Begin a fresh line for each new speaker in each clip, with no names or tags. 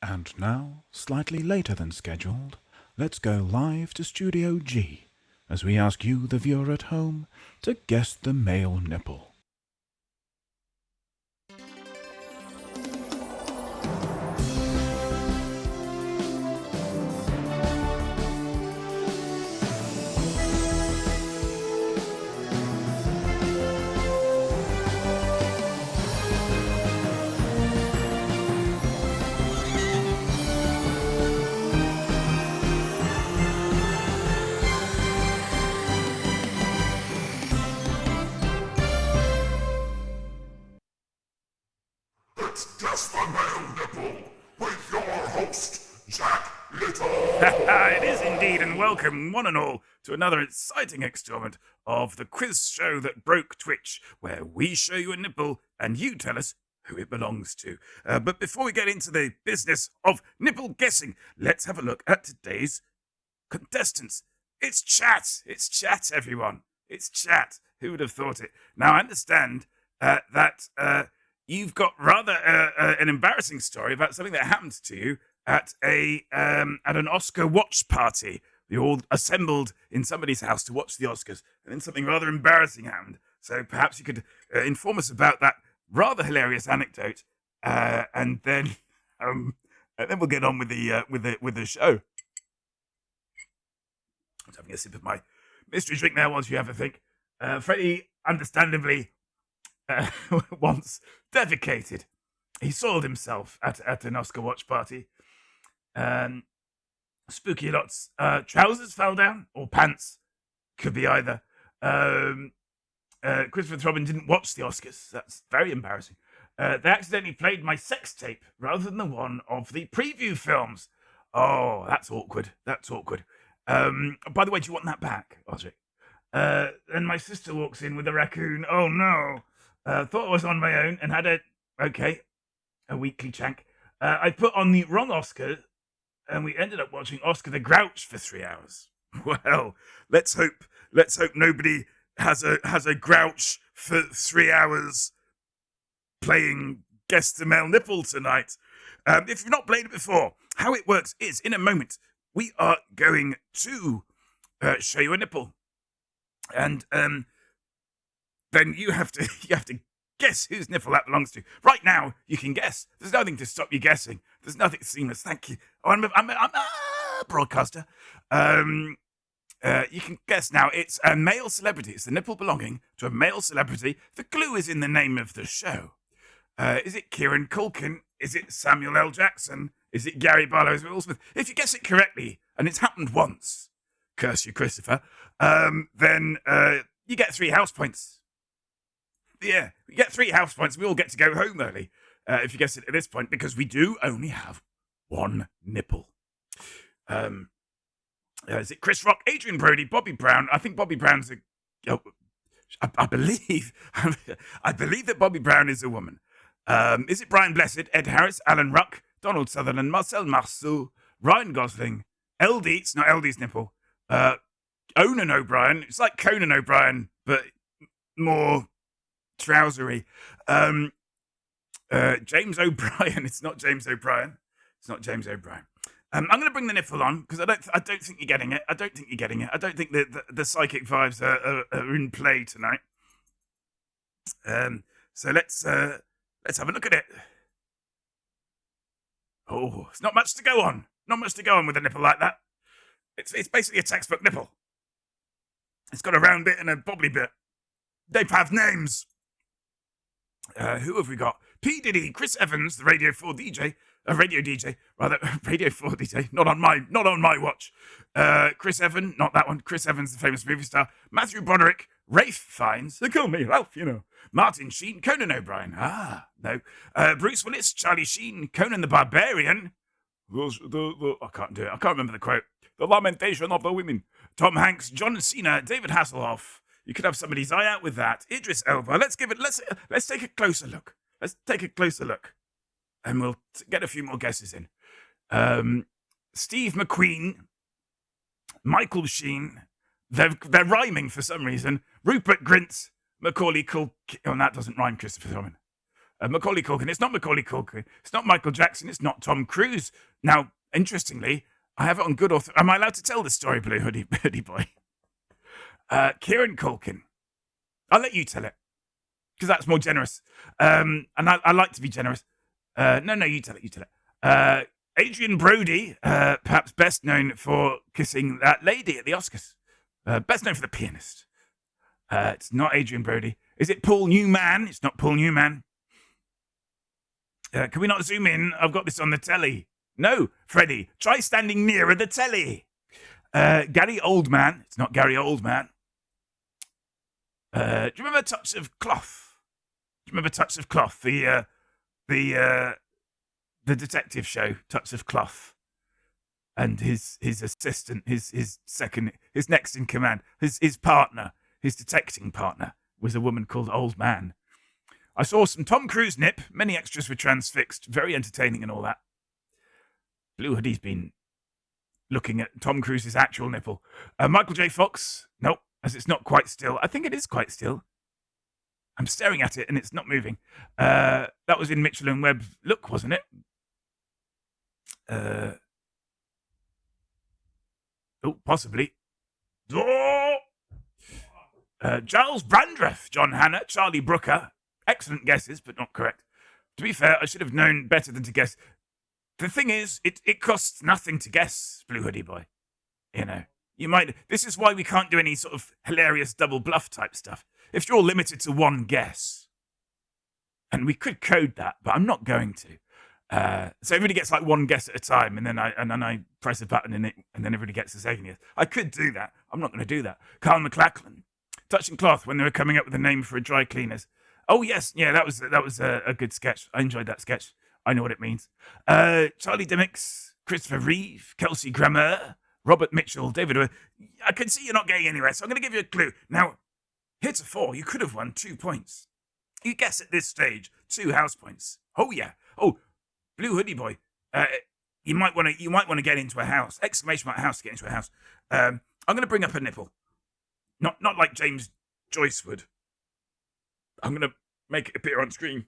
And now, slightly later than scheduled, let's go live to Studio G as we ask you, the viewer at home, to guess the male nipple.
It's Guess the Male Nipple with your host, Jack Little.
It is indeed, and welcome, one and all, to another exciting installment of the quiz show that broke Twitch, where we show you a nipple and you tell us who it belongs to. But before we get into the business of nipple guessing, let's have a look at today's contestants. It's chat, everyone. It's chat. Who would have thought it? Now, I understand that you've got rather an embarrassing story about something that happened to you at an Oscar watch party. You all assembled in somebody's house to watch the Oscars, and then something rather embarrassing happened. So perhaps you could inform us about that rather hilarious anecdote, and then we'll get on with the show. I was having a sip of my mystery drink there whilst you have a think. Freddie, understandably, once defecated. He soiled himself at an Oscar watch party. Spooky lots. Trousers fell down, or pants. Could be either. Christopher Robin didn't watch the Oscars. That's very embarrassing. They accidentally played my sex tape rather than the one of the preview films. Oh, that's awkward. By the way, do you want that back, Osric? Then my sister walks in with a raccoon. Oh no. Thought I was on my own and had a weekly chank. I put on the wrong Oscar and we ended up watching Oscar the Grouch for 3 hours. Well, let's hope nobody has a grouch for 3 hours playing Guess the Male Nipple tonight. If you've not played it before, how it works is, in a moment, we are going to show you a nipple. And then you have to guess whose nipple that belongs to. Right now, you can guess. There's nothing to stop you guessing. There's nothing seamless. Thank you. Oh, I'm a broadcaster. You can guess now. It's a male celebrity. It's the nipple belonging to a male celebrity. The clue is in the name of the show. Is it Kieran Culkin? Is it Samuel L. Jackson? Is it Gary Barlow? Is it Will Smith? If you guess it correctly, and it's happened once, curse you, Christopher, then you get 3 house points. Yeah, we get 3 house points. We all get to go home early if you guess it at this point, because we do only have one nipple. Is it Chris Rock, Adrian Brody, Bobby Brown? I think Bobby Brown's I believe that Bobby Brown is a woman. Is it Brian Blessed, Ed Harris, Alan Ruck, Donald Sutherland, Marcel Marceau, Ryan Gosling, LD? It's not LD's nipple. Onan O'Brien. It's like Conan O'Brien, but more trousery. James O'Brien. It's not James O'Brien. I'm going to bring the nipple on because I don't think you're getting it. I don't think the psychic vibes are in play tonight. So let's have a look at it. Oh, it's not much to go on. Not much to go on with a nipple like that. It's basically a textbook nipple. It's got a round bit and a bobbly bit. They have names. Who have we got? P. Diddy, Chris Evans, the Radio 4 DJ, Radio DJ, not on my watch. Chris Evans, not that one. Chris Evans, the famous movie star. Matthew Broderick, Rafe Fiennes, they call me Ralph, you know. Martin Sheen, Conan O'Brien. No. Bruce Willis, Charlie Sheen, Conan the Barbarian. I can't do it. I can't remember the quote. The lamentation of the women. Tom Hanks, John Cena, David Hasselhoff. You could have somebody's eye out with that. Idris Elba. Let's take a closer look. And we'll get a few more guesses in. Steve McQueen, Michael Sheen. They're rhyming for some reason. Rupert Grint, Macaulay Culkin. Oh, that doesn't rhyme, Christopher Robin. Macaulay Culkin. It's not Macaulay Culkin. It's not Michael Jackson. It's not Tom Cruise. Now, interestingly, I have it on good author. Am I allowed to tell this story, Blue Hoodie Boy? Kieran Culkin. I'll let you tell it because that's more generous. And I like to be generous. No, you tell it. You tell it. Adrian Brody, perhaps best known for kissing that lady at the Oscars. Best known for The Pianist. It's not Adrian Brody. Is it Paul Newman? It's not Paul Newman. Can we not zoom in? I've got this on the telly. No, Freddie, try standing nearer the telly. Gary Oldman. It's not Gary Oldman. Do you remember Touch of Cloth? Do you remember Touch of Cloth? The detective show, Touch of Cloth. And his assistant, his next in command, his partner, his detecting partner was a woman called Old Man. I saw some Tom Cruise nip. Many extras were transfixed. Very entertaining and all that. Blue Hoodie's been looking at Tom Cruise's actual nipple. Michael J. Fox. Nope, as it's not quite still. I think it is quite still. I'm staring at it and it's not moving. That was in Mitchell and Webb Look, wasn't it? Possibly. Oh! Giles Brandreth, John Hannah, Charlie Brooker. Excellent guesses, but not correct. To be fair, I should have known better than to guess. The thing is, it costs nothing to guess, Blue Hoodie Boy. You know, you might. This is why we can't do any sort of hilarious double bluff type stuff. If you're limited to one guess, and we could code that, but I'm not going to. So everybody gets like one guess at a time, and then I press a button and then everybody gets a second guess. I could do that. I'm not going to do that. Carl McLachlan, Touching Cloth, when they were coming up with a name for a dry cleaners. Oh yes, yeah, that was a good sketch. I enjoyed that sketch. I know what it means. Charlie Dimmicks, Christopher Reeve, Kelsey Grammer, Robert Mitchell, David. I can see you're not getting anywhere, so I'm going to give you a clue. Now, heretofore, you could have won 2 points. You guess at this stage, 2 house points. Oh yeah. Oh, Blue Hoodie Boy. You might want to get into a house. Exclamation mark house to get into a house. I'm going to bring up a nipple. Not like James Joyce would. I'm going to make it appear on screen.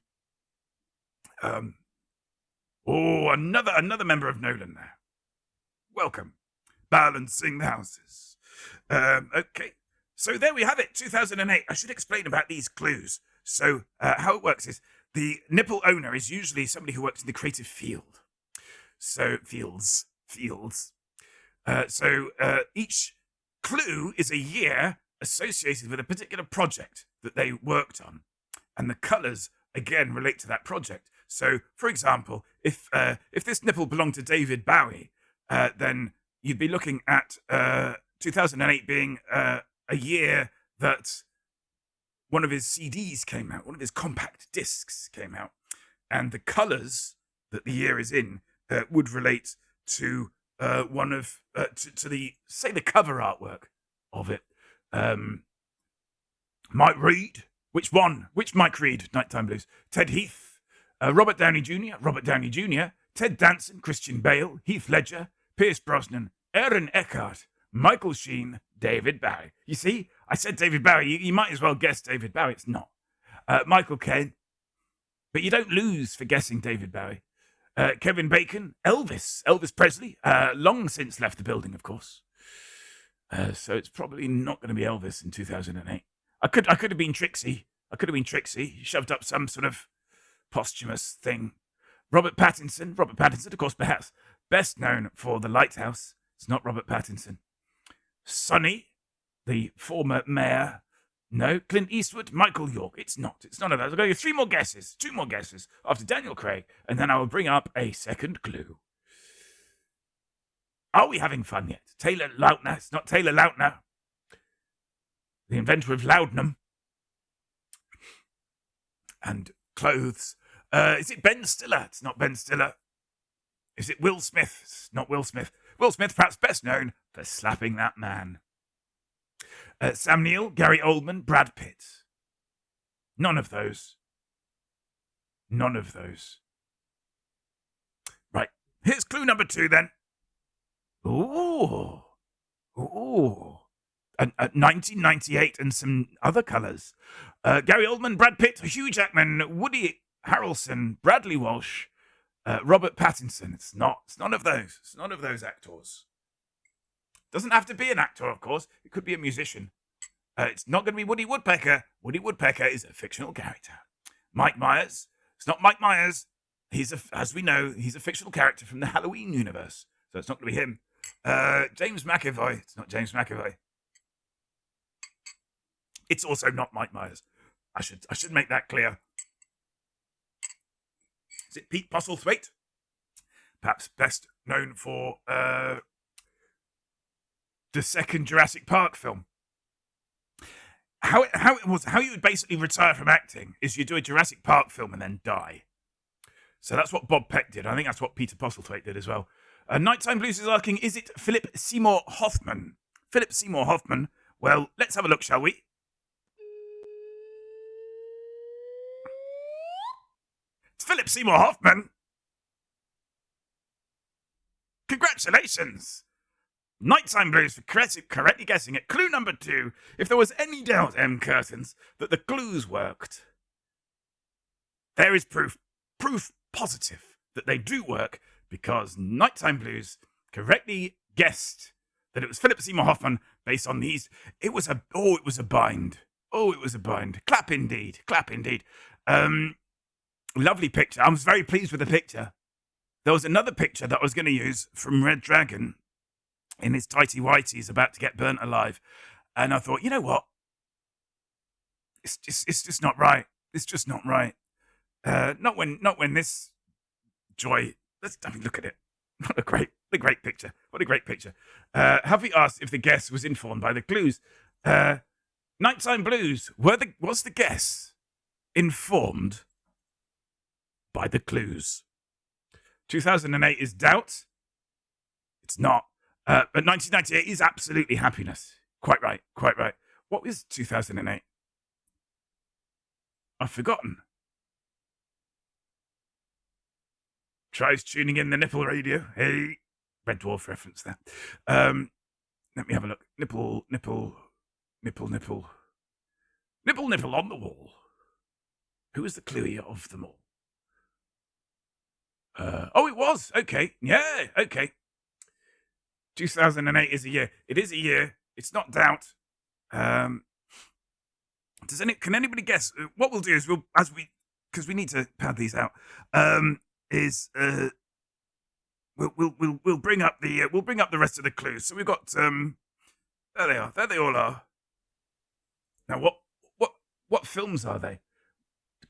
Another member of Nolan there. Welcome. Balancing the houses. Okay. So there we have it, 2008. I should explain about these clues. So how it works is the nipple owner is usually somebody who works in the creative field. So fields. So each clue is a year associated with a particular project that they worked on. And the colours, again, relate to that project. So, for example, if this nipple belonged to David Bowie, then you'd be looking at 2008 being a year that one of his CDs came out, one of his compact discs came out. And the colours that the year is in would relate to one of, to the cover artwork of it. Mike Reed. Which one? Which Mike Reed? Nighttime Blues. Ted Heath. Robert Downey Jr., Ted Danson, Christian Bale, Heath Ledger, Pierce Brosnan, Aaron Eckhart, Michael Sheen, David Bowie. You see, I said David Bowie. You might as well guess David Bowie. It's not. Michael Caine. But you don't lose for guessing David Bowie. Kevin Bacon, Elvis Presley, long since left the building, of course. So it's probably not going to be Elvis in 2008. I could have been Trixie. He shoved up some sort of posthumous thing. Robert Pattinson, of course, perhaps best known for The Lighthouse. It's not Robert Pattinson. Sonny, the former mayor. No. Clint Eastwood, Michael York. It's not. It's none of those. I'll go 2 more guesses after Daniel Craig, and then I will bring up a second clue. Are we having fun yet? Taylor Lautner. It's not Taylor Lautner, the inventor of laudanum and clothes. Is it Ben Stiller? It's not Ben Stiller. Is it Will Smith? It's not Will Smith. Will Smith, perhaps best known for slapping that man. Sam Neill, Gary Oldman, Brad Pitt. None of those. Right. Here's clue number 2 then. Ooh. 1998 and some other colours. Gary Oldman, Brad Pitt, Hugh Jackman, Woody Harrelson, Bradley Walsh, Robert Pattinson. It's none of those. It's none of those actors. Doesn't have to be an actor, of course. It could be a musician. It's not going to be Woody Woodpecker. Woody Woodpecker is a fictional character. Mike Myers. It's not Mike Myers. As we know, he's a fictional character from the Halloween universe. So it's not going to be him. James McAvoy. It's not James McAvoy. It's also not Mike Myers. I should make that clear. Is it Pete Postlethwaite? Perhaps best known for the second Jurassic Park film. How you would basically retire from acting is you do a Jurassic Park film and then die. So that's what Bob Peck did. I think that's what Peter Postlethwaite did as well. Nighttime Blues is asking, is it Philip Seymour Hoffman? Philip Seymour Hoffman. Well, let's have a look, shall we? It's Philip Seymour Hoffman. Congratulations. Nighttime Blues for correctly guessing it. Clue number 2. If there was any doubt, M. Curtains, that the clues worked, there is proof positive that they do work, because Nighttime Blues correctly guessed that it was Philip Seymour Hoffman based on these. It was a bind. Oh, it was a bind. Clap indeed. Lovely picture. I was very pleased with the picture. There was another picture that I was going to use from Red Dragon in his tighty whities about to get burnt alive. And I thought, you know what? It's just not right. It's just not right. Not when this joy. Let's have a look at it. What a great picture. What a great picture. Have we asked if the guess was informed by the clues? Nighttime Blues. Was the guess informed by the clues? 2008 is doubt. It's not. But 1998 is absolutely happiness. Quite right. What was 2008? I've forgotten. Tries tuning in the Nipple radio. Hey, Red Dwarf reference there. Let me have a look. Nipple on the wall. Who is the cluey of them all? Oh, it was. Okay. Yeah, okay. 2008 is a year. It is a year. It's not doubt. Can anybody guess? What we'll do is because we need to pad these out. We'll bring up the rest of the clues. So we've got there they are. There they all are. Now what films are they?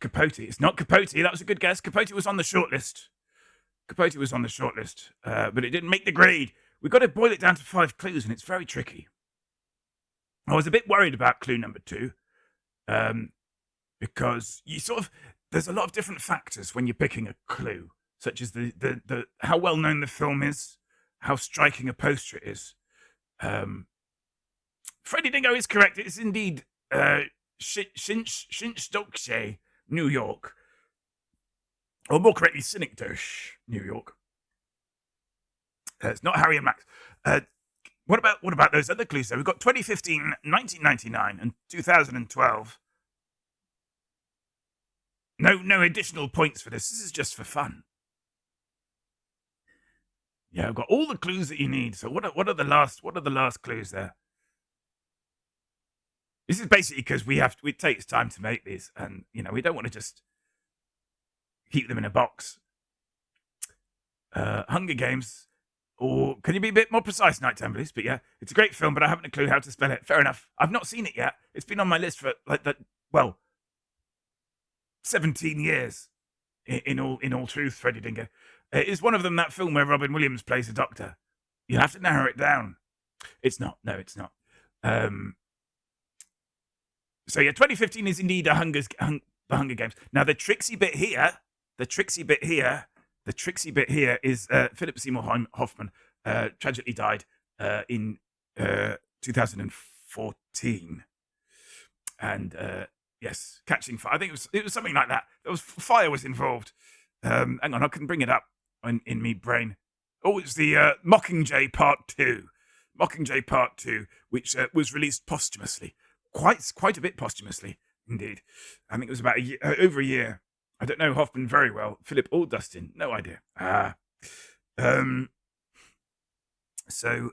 Capote. It's not Capote. That was a good guess. Capote was on the shortlist. But it didn't make the grade. We've got to boil it down to 5 clues, and it's very tricky. I was a bit worried about clue number 2, because there's a lot of different factors when you're picking a clue, such as the how well known the film is, how striking a poster it is. Freddie Dingo is correct. It is indeed Shinstokje, New York, or more correctly, Synecdoche, New York. It's not Harry and Max. What about those other clues? So we've got 2015, 1999, and 2012. No additional points for this. This is just for fun. Yeah, I've got all the clues that you need. So what are the last clues there? This is basically because it takes time to make these, and we don't want to just keep them in a box. Hunger Games. Or can you be a bit more precise, Nighttime Blues? But yeah, it's a great film, but I haven't a clue how to spell it. Fair enough. I've not seen it yet. It's been on my list for 17 years. In all truth, Freddie Dingo. Is one of them that film where Robin Williams plays a doctor? You have to narrow it down. It's not. No, it's not. So yeah, 2015 is indeed the Hunger Games. Now the tricksy bit here is Philip Seymour Hoffman tragically died in 2014, and yes, catching fire. I think it was something like that. Fire was involved. Hang on, I can bring it up in me brain. Oh, it's the Mockingjay Part 2. Mockingjay Part 2, which was released posthumously. Quite a bit posthumously, indeed. I think it was about over a year I don't know Hoffman very well. Philip or Dustin? No idea. So,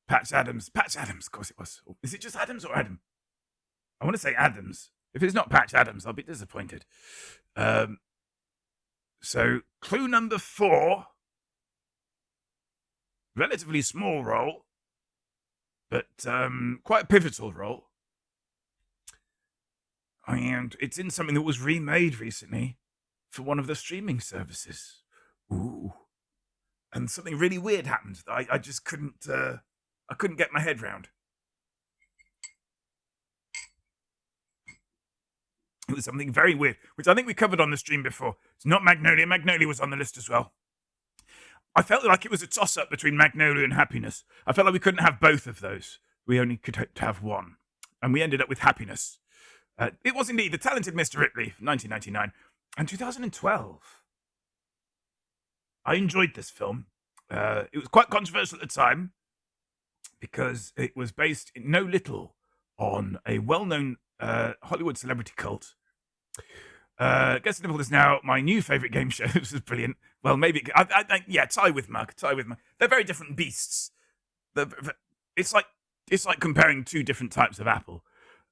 Patch Adams. Patch Adams, of course it was. Is it just Adams or Adam? I want to say Adams. If it's not Patch Adams, I'll be disappointed. So, clue number 4. Relatively small role, but quite a pivotal role. And it's in something that was remade recently for one of the streaming services. Ooh. And something really weird happened that I just couldn't get my head round. It was something very weird, which I think we covered on the stream before. It's not Magnolia. Magnolia was on the list as well. I felt like it was a toss-up between Magnolia and Happiness. I felt like we couldn't have both of those. We only could have one. And we ended up with Happiness. It was indeed The Talented Mr. Ripley, 1999. And 2012. I enjoyed this film. It was quite controversial at the time because it was based in no little on a well-known Hollywood celebrity cult. Guess the Nipple is now my new favourite game show. This is brilliant. Well, maybe tie with Mug. They're very different beasts. It's like comparing 2 different types of apple.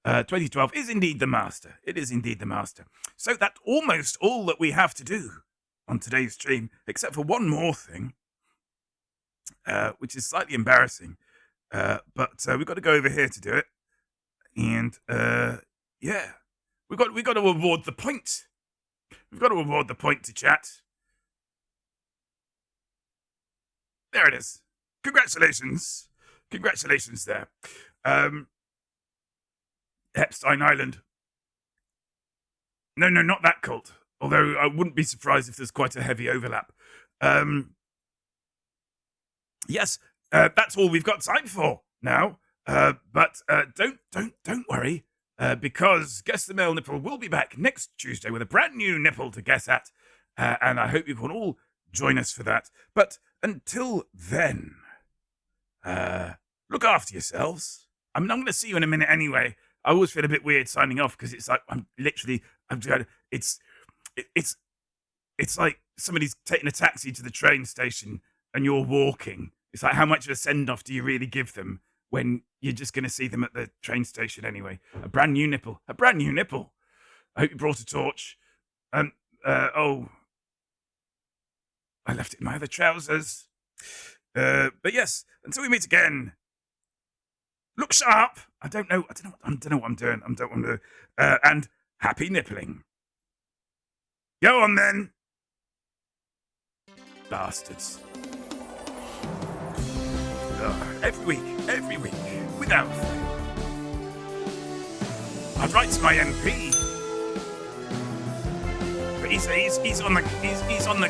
2012 is indeed the master. It is indeed the master. So that's almost all that we have to do on today's stream, except for one more thing, which is slightly embarrassing. But we've got to go over here to do it. And we've got to award the point. We've got to award the point to chat. There it is. Congratulations. Congratulations there. Epstein Island. No, not that cult. Although I wouldn't be surprised if there's quite a heavy overlap. Yes, that's all we've got time for now. But don't worry, because Guess the Male Nipple will be back next Tuesday with a brand new nipple to guess at, and I hope you can all join us for that. But until then, look after yourselves. I mean, I'm going to see you in a minute anyway. I always feel a bit weird signing off because it's like it's like somebody's taking a taxi to the train station and you're walking. It's like, how much of a send-off do you really give them when you're just going to see them at the train station anyway? A brand new nipple. I hope you brought a torch. I left it in my other trousers. But yes, until we meet again, look sharp. I don't know what I'm doing. And happy nippling. Go on then. Bastards. Every week, without fail. I write to my MP, but he's on the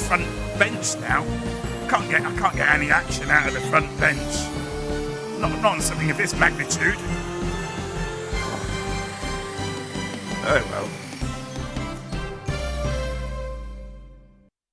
front bench now. I can't get any action out of the front bench. Not on something of this magnitude. Oh well.